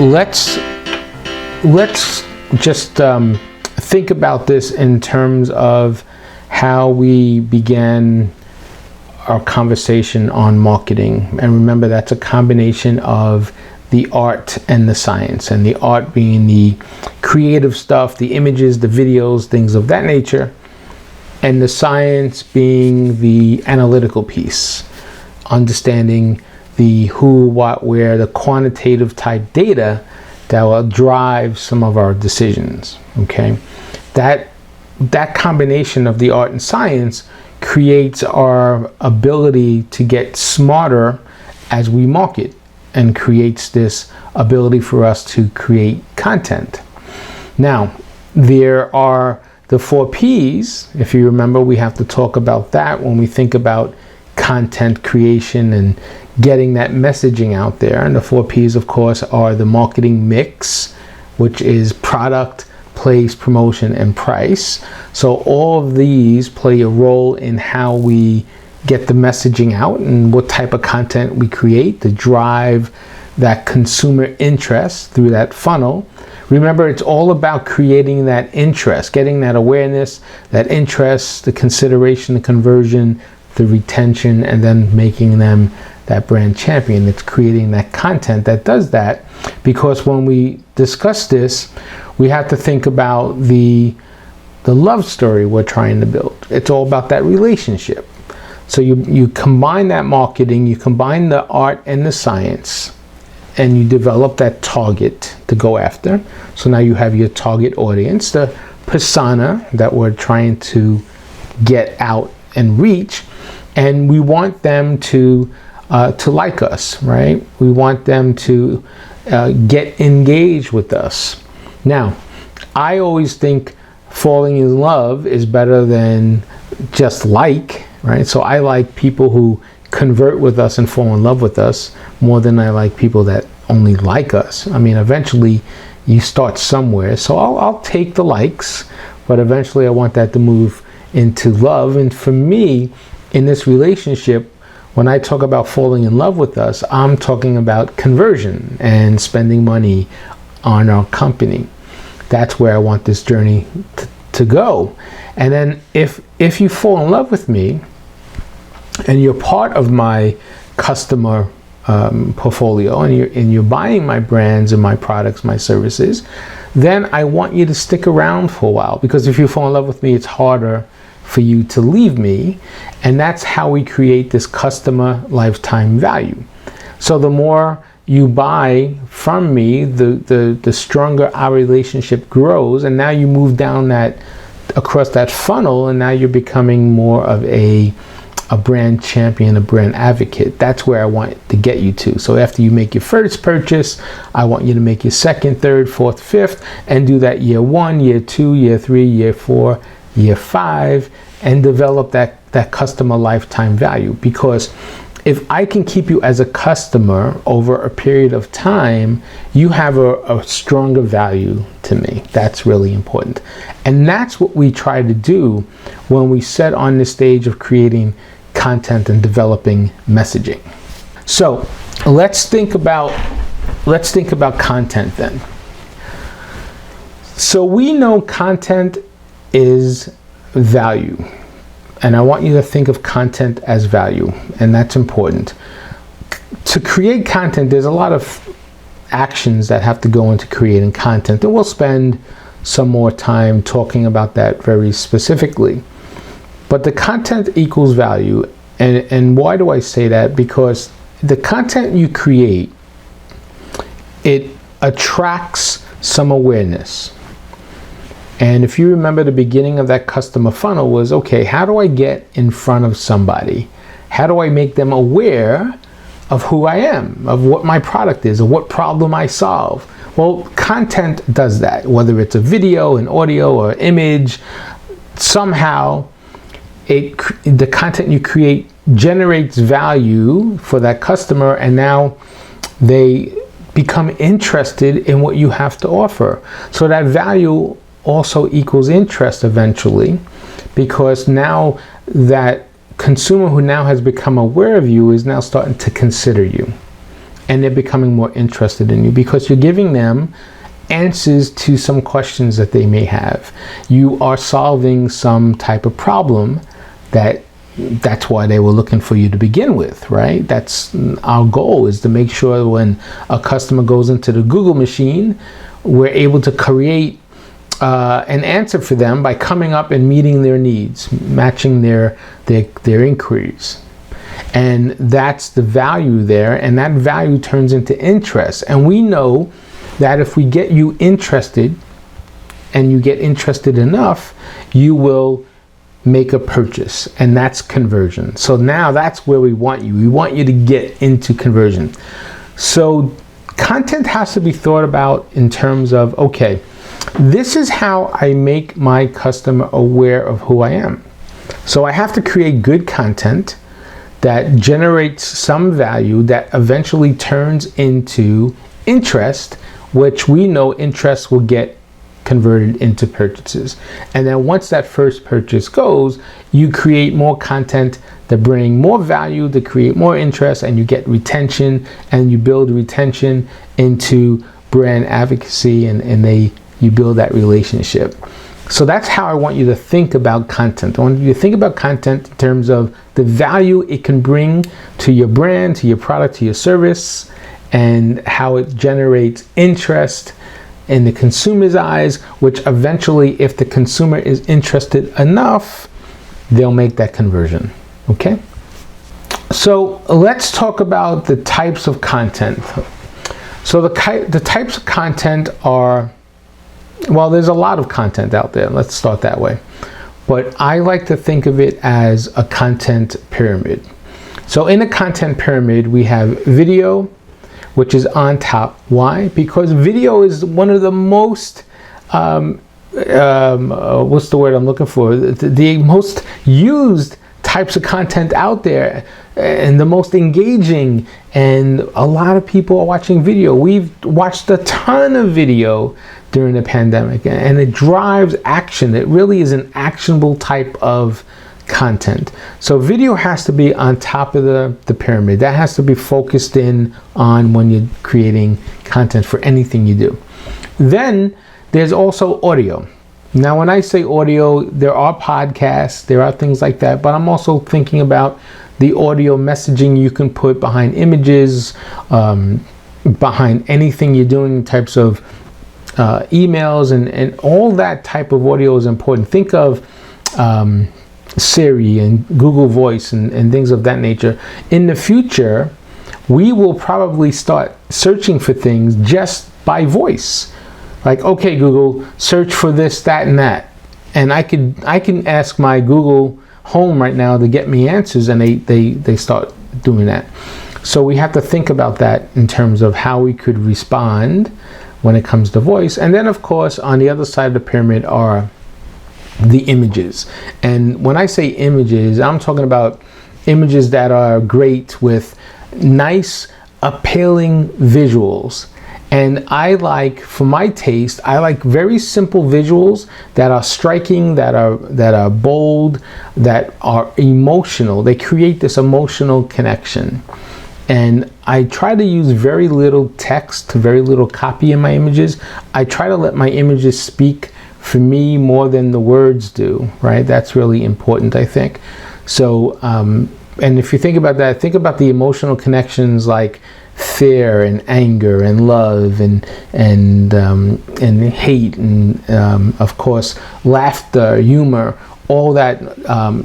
let's just think about this in terms of how we began our conversation on marketing. And remember, that's a combination of the art and the science, and the art being the creative stuff, the images, the videos, things of that nature, and the science being the analytical piece, understanding the who, what, where, the quantitative type data that will drive some of our decisions. Okay, that combination of the art and science creates our ability to get smarter as we market, and creates this ability for us to create content. Now, there are the 4 P's. If you remember, we have to talk about that when we think about content creation and getting that messaging out there. And the 4 P's, of course, are the marketing mix, which is product, place, promotion, and price. So all of these play a role in how we get the messaging out and what type of content we create to drive that consumer interest through that funnel. Remember, it's all about creating that interest, getting that awareness, that interest, the consideration, the conversion, the retention, and then making them that brand champion. It's creating that content that does that, because when we discuss this, we have to think about the love story we're trying to build. It's all about that relationship. So you combine that marketing, you combine the art and the science, and you develop that target to go after. So now you have your target audience, the persona that we're trying to get out and reach, and we want them to like us, right? We want them to get engaged with us. Now, I always think falling in love is better than just like, right? So I like people who convert with us and fall in love with us more than I like people that only like us. I mean, eventually you start somewhere. So I'll take the likes, but eventually I want that to move into love. And for me, in this relationship, when I talk about falling in love with us, I'm talking about conversion and spending money on our company. That's where I want this journey to go. And then if you fall in love with me and you're part of my customer portfolio, and you're buying my brands and my products, my services, then I want you to stick around for a while, because if you fall in love with me, it's harder for you to leave me. And that's how we create this customer lifetime value. So the more you buy from me, the stronger our relationship grows, and now you move down across that funnel, and now you're becoming more of a brand champion, a brand advocate. That's where I want to get you to. So after you make your first purchase, I want you to make your second, third, fourth, fifth, and do that year 1, year 2, year 3, year 4, year 5, and develop that customer lifetime value. Because if I can keep you as a customer over a period of time, you have a stronger value to me. That's really important. And that's what we try to do when we set on the stage of creating content and developing messaging. So let's think about content then. So we know content is value. And I want you to think of content as value, and that's important. To create content, there's a lot of actions that have to go into creating content, and we'll spend some more time talking about that very specifically. But the content equals value, and why do I say that? Because the content you create, it attracts some awareness. And if you remember, the beginning of that customer funnel was, okay, how do I get in front of somebody? How do I make them aware of who I am, of what my product is, of what problem I solve? Well, content does that, whether it's a video, an audio, or image. Somehow, the content you create generates value for that customer, and now they become interested in what you have to offer. So that value also equals interest eventually, because now that consumer who now has become aware of you is now starting to consider you. and they're becoming more interested in you because you're giving them answers to some questions that they may have. You are solving some type of problem that's why they were looking for you to begin with, right? That's our goal, is to make sure when a customer goes into the Google machine, we're able to create an answer for them by coming up and meeting their needs, matching their inquiries. And that's the value there, and that value turns into interest. And we know that if we get you interested, and you get interested enough, you will make a purchase, and that's conversion. So now that's where we want you. We want you to get into conversion. So content has to be thought about in terms of, okay, this is how I make my customer aware of who I am. So I have to create good content that generates some value that eventually turns into interest, which we know interest will get converted into purchases. And then once that first purchase goes, you create more content that bring more value, to create more interest, and you get retention, and you build retention into brand advocacy, and you build that relationship. So that's how I want you to think about content. I want you to think about content in terms of the value it can bring to your brand, to your product, to your service, and how it generates interest in the consumer's eyes, which eventually, if the consumer is interested enough, they'll make that conversion. Okay? So let's talk about the types of content. So the types of content are, well, there's a lot of content out there. Let's start that way. But I like to think of it as a content pyramid. So in a content pyramid, we have video, which is on top. Why? Because video is one of the most, what's the word I'm looking for? The most used types of content out there, and the most engaging, and a lot of people are watching video. We've watched a ton of video during the pandemic, and it drives action. It really is an actionable type of content. So video has to be on top of the pyramid. That has to be focused in on when you're creating content for anything you do. Then there's also audio. Now when I say audio, there are podcasts, there are things like that, but I'm also thinking about the audio messaging you can put behind images, behind anything you're doing, types of emails, and all that type of audio is important. Think of Siri and Google Voice and things of that nature. In the future, we will probably start searching for things just by voice. Like, okay, Google, search for this, that, and that. And I can ask my Google Home right now to get me answers, and they start doing that. So we have to think about that in terms of how we could respond when it comes to voice. And then, of course, on the other side of the pyramid are the images. And when I say images, I'm talking about images that are great with nice, appealing visuals. And I like, for my taste, I like very simple visuals that are striking, that are bold, that are emotional. They create this emotional connection. And I try to use very little text, very little copy in my images. I try to let my images speak for me more than the words do, right? That's really important, I think. So, and if you think about that, think about the emotional connections like fear and anger and love and hate and of course laughter, humor, all that,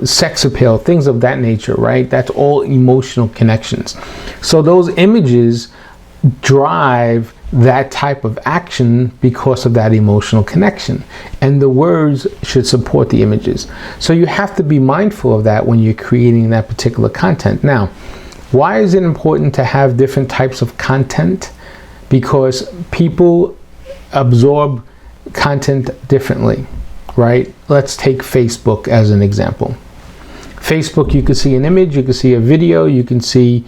sex appeal, things of that nature, right? That's all emotional connections. So those images drive that type of action because of that emotional connection, and the words should support the images. So you have to be mindful of that when you're creating that particular content. Now, why is it important to have different types of content? Because people absorb content differently, right? Let's take Facebook as an example. Facebook, you can see an image, you can see a video, you can see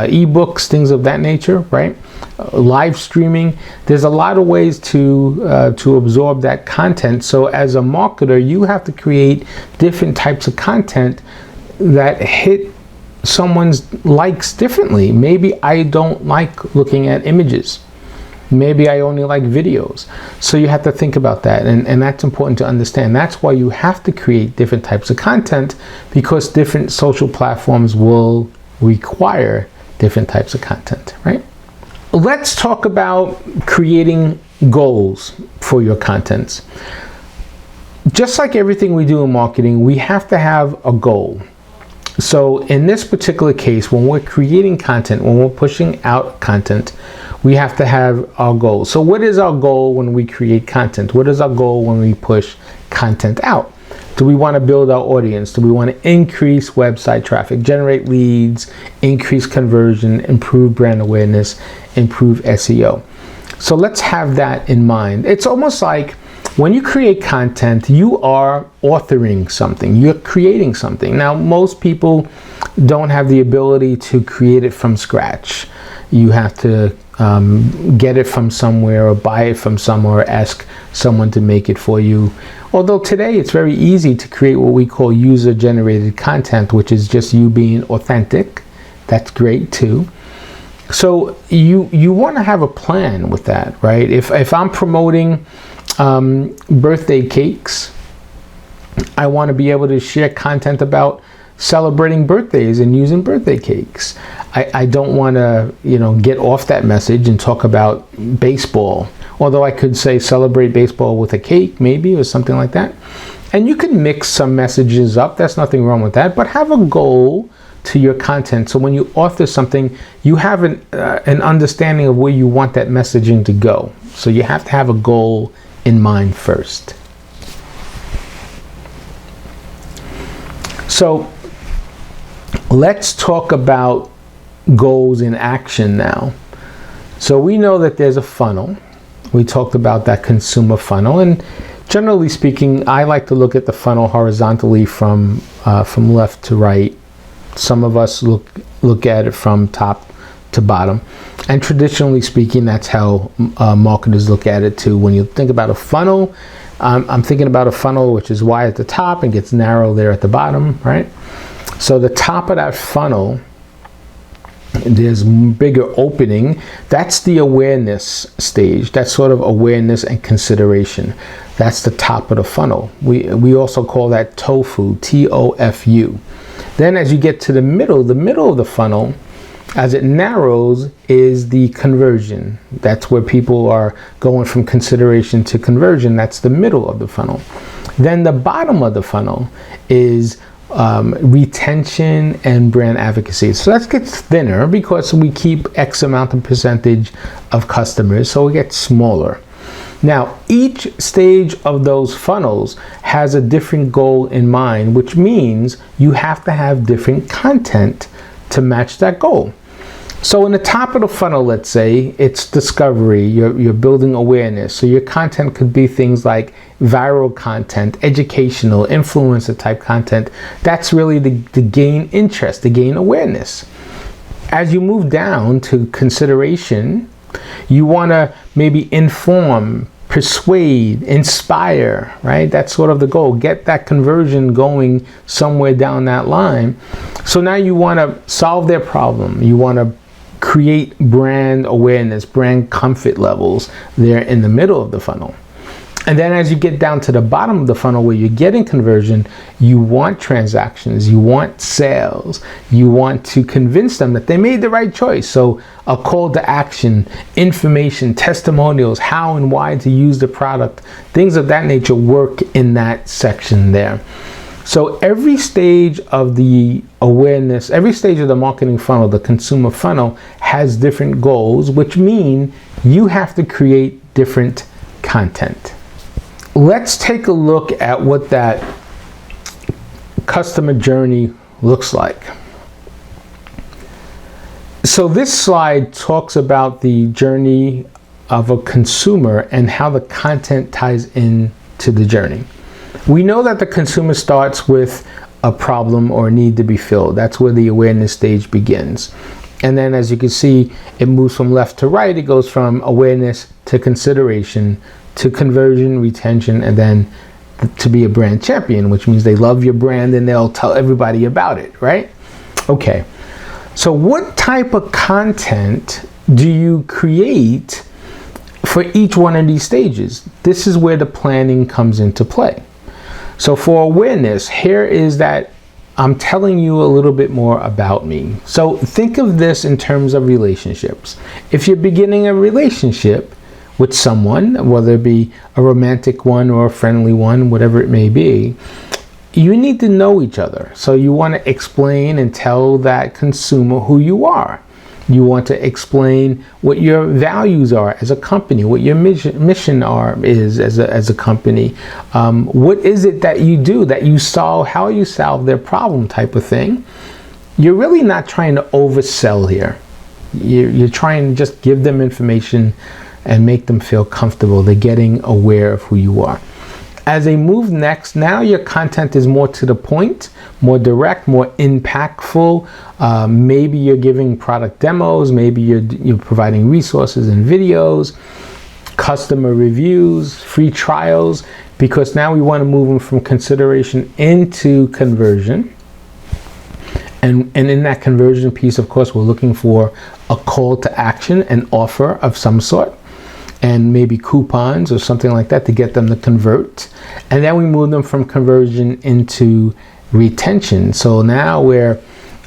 ebooks, things of that nature, right? Live streaming. There's a lot of ways to absorb that content. So as a marketer, you have to create different types of content that hit someone's likes differently. Maybe I don't like looking at images. Maybe I only like videos. So you have to think about that, and that's important to understand. That's why you have to create different types of content, because different social platforms will require different types of content, right? Let's talk about creating goals for your contents. Just like everything we do in marketing, we have to have a goal. So in this particular case, when we're creating content, when we're pushing out content, we have to have our goal. So what is our goal when we create content? What is our goal when we push content out? Do we want to build our audience? Do we want to increase website traffic, generate leads, increase conversion, improve brand awareness, improve SEO? So let's have that in mind. It's almost like when you create content, you are authoring something, you're creating something. Now, most people don't have the ability to create it from scratch. You have to get it from somewhere, or buy it from somewhere, or ask someone to make it for you. Although today it's very easy to create what we call user-generated content, which is just you being authentic. That's great too. So you want to have a plan with that, right? If I'm promoting birthday cakes, I want to be able to share content about celebrating birthdays and using birthday cakes. I don't want to, get off that message and talk about baseball. Although I could say celebrate baseball with a cake, maybe, or something like that. And you can mix some messages up. That's nothing wrong with that. But have a goal to your content. So when you author something, you have an understanding of where you want that messaging to go. So you have to have a goal in mind first. So let's talk about goals in action now. So we know that there's a funnel. We talked about that consumer funnel, and generally speaking, I like to look at the funnel horizontally from left to right. Some of us look at it from top to bottom, and traditionally speaking, that's how marketers look at it too. When you think about a funnel, I'm thinking about a funnel which is wide at the top and gets narrow there at the bottom, right? So the top of that funnel, there's bigger opening. That's the awareness stage. That's sort of awareness and consideration. That's the top of the funnel. We also call that TOFU, T-O-F-U. Then as you get to the middle of the funnel, as it narrows, is the conversion. That's where people are going from consideration to conversion. That's the middle of the funnel. Then the bottom of the funnel is retention and brand advocacy. So that gets thinner because we keep X amount of percentage of customers, so it gets smaller. Now, each stage of those funnels has a different goal in mind, which means you have to have different content to match that goal. So in the top of the funnel, let's say, it's discovery, you're building awareness. So your content could be things like viral content, educational, influencer type content. That's really to gain interest, to gain awareness. As you move down to consideration, you want to maybe inform, persuade, inspire, right? That's sort of the goal. Get that conversion going somewhere down that line. So now you want to solve their problem. You want to create brand awareness, brand comfort levels there in the middle of the funnel. And then as you get down to the bottom of the funnel where you're getting conversion, you want transactions, you want sales, you want to convince them that they made the right choice. So a call to action, information, testimonials, how and why to use the product, things of that nature work in that section there. So every stage of the awareness, every stage of the marketing funnel, the consumer funnel, has different goals, which mean you have to create different content. Let's take a look at what that customer journey looks like. So this slide talks about the journey of a consumer and how the content ties in to the journey. We know that the consumer starts with a problem or a need to be filled. That's where the awareness stage begins. And then as you can see, it moves from left to right. It goes from awareness to consideration to conversion, retention, and then to be a brand champion, which means they love your brand and they'll tell everybody about it, right? Okay, so what type of content do you create for each one of these stages? This is where the planning comes into play. So for awareness, here is that I'm telling you a little bit more about me. So think of this in terms of relationships. If you're beginning a relationship with someone, whether it be a romantic one or a friendly one, whatever it may be, you need to know each other. So you want to explain and tell that consumer who you are. You want to explain what your values are as a company, what your mission is as a company. What is it that you do, that you solve, how you solve their problem type of thing. You're really not trying to oversell here. You're trying to just give them information and make them feel comfortable. They're getting aware of who you are. As they move next, now your content is more to the point, more direct, more impactful. Maybe you're giving product demos, maybe you're providing resources and videos, customer reviews, free trials, because now we want to move them from consideration into conversion. And in that conversion piece, of course, we're looking for a call to action, an offer of some sort, and maybe coupons or something like that to get them to convert. And then we move them from conversion into retention. So now we're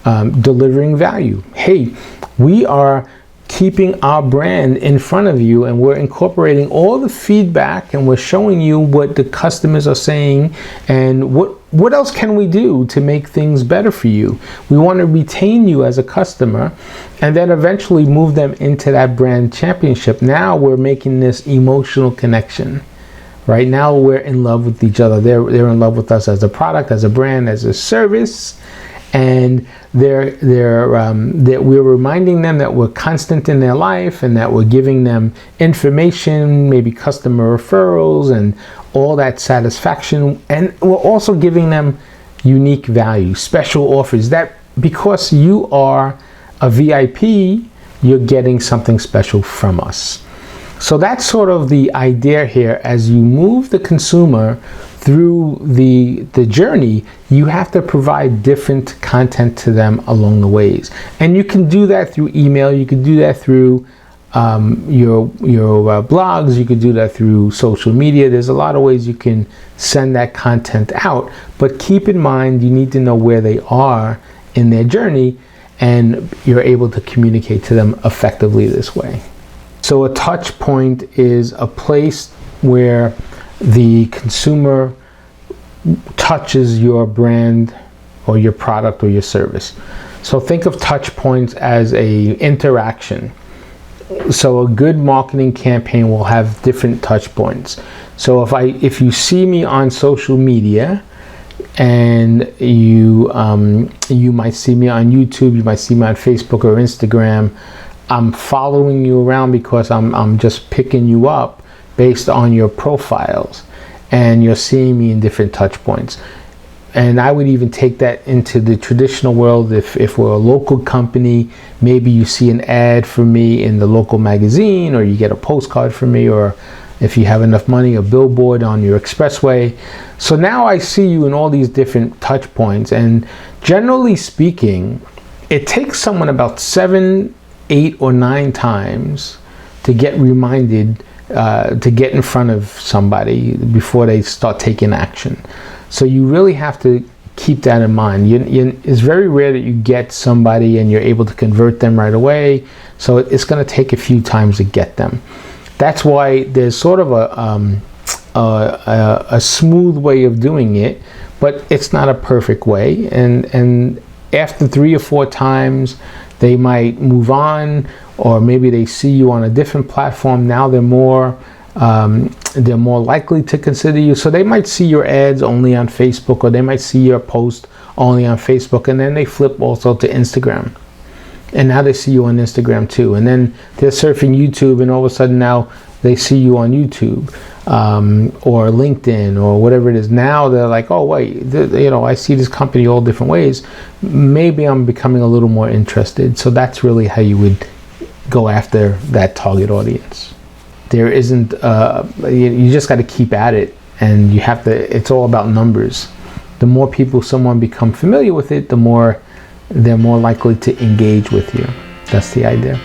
delivering value. Hey, we are keeping our brand in front of you, and we're incorporating all the feedback, and we're showing you what the customers are saying and what else can we do to make things better for you. We want to retain you as a customer and then eventually move them into that brand championship. Now we're making this emotional connection. Right now we're in love with each other. They're in love with us as a product, as a brand, as a service, and we're reminding them that we're constant in their life and that we're giving them information, maybe customer referrals and all that satisfaction. And we're also giving them unique value, special offers, that because you are a VIP, you're getting something special from us. So that's sort of the idea here. As you move the consumer through the journey, you have to provide different content to them along the ways. And you can do that through email, you can do that through your blogs, you could do that through social media. There's a lot of ways you can send that content out, but keep in mind you need to know where they are in their journey, and you're able to communicate to them effectively this way. So a touch point is a place where the consumer touches your brand or your product or your service. So think of touch points as a interaction. So a good marketing campaign will have different touch points. So if you see me on social media, and you might see me on YouTube, you might see me on Facebook or Instagram, I'm following you around because I'm just picking you up based on your profiles, and you're seeing me in different touch points. And I would even take that into the traditional world. If we're a local company, maybe you see an ad for me in the local magazine, or you get a postcard from me, or if you have enough money, a billboard on your expressway. So now I see you in all these different touch points, and generally speaking, it takes someone about 7, 8, or 9 times to get reminded to get in front of somebody before they start taking action. So you really have to keep that in mind. It's very rare that you get somebody and you're able to convert them right away. So it's going to take a few times to get them. That's why there's sort of a smooth way of doing it, but it's not a perfect way. And after 3 or 4 times, they might move on, or maybe they see you on a different platform. Now they're more likely to consider you. So they might see your ads only on Facebook, or they might see your post only on Facebook, and then they flip also to Instagram. And now they see you on Instagram too. And then they're surfing YouTube, and all of a sudden now they see you on YouTube or LinkedIn or whatever it is. Now they're like, oh wait, I see this company all different ways. Maybe I'm becoming a little more interested. So that's really how you would go after that target audience. There isn't, you just got to keep at it, and it's all about numbers. The more people someone become familiar with it, the more they're more likely to engage with you. That's the idea.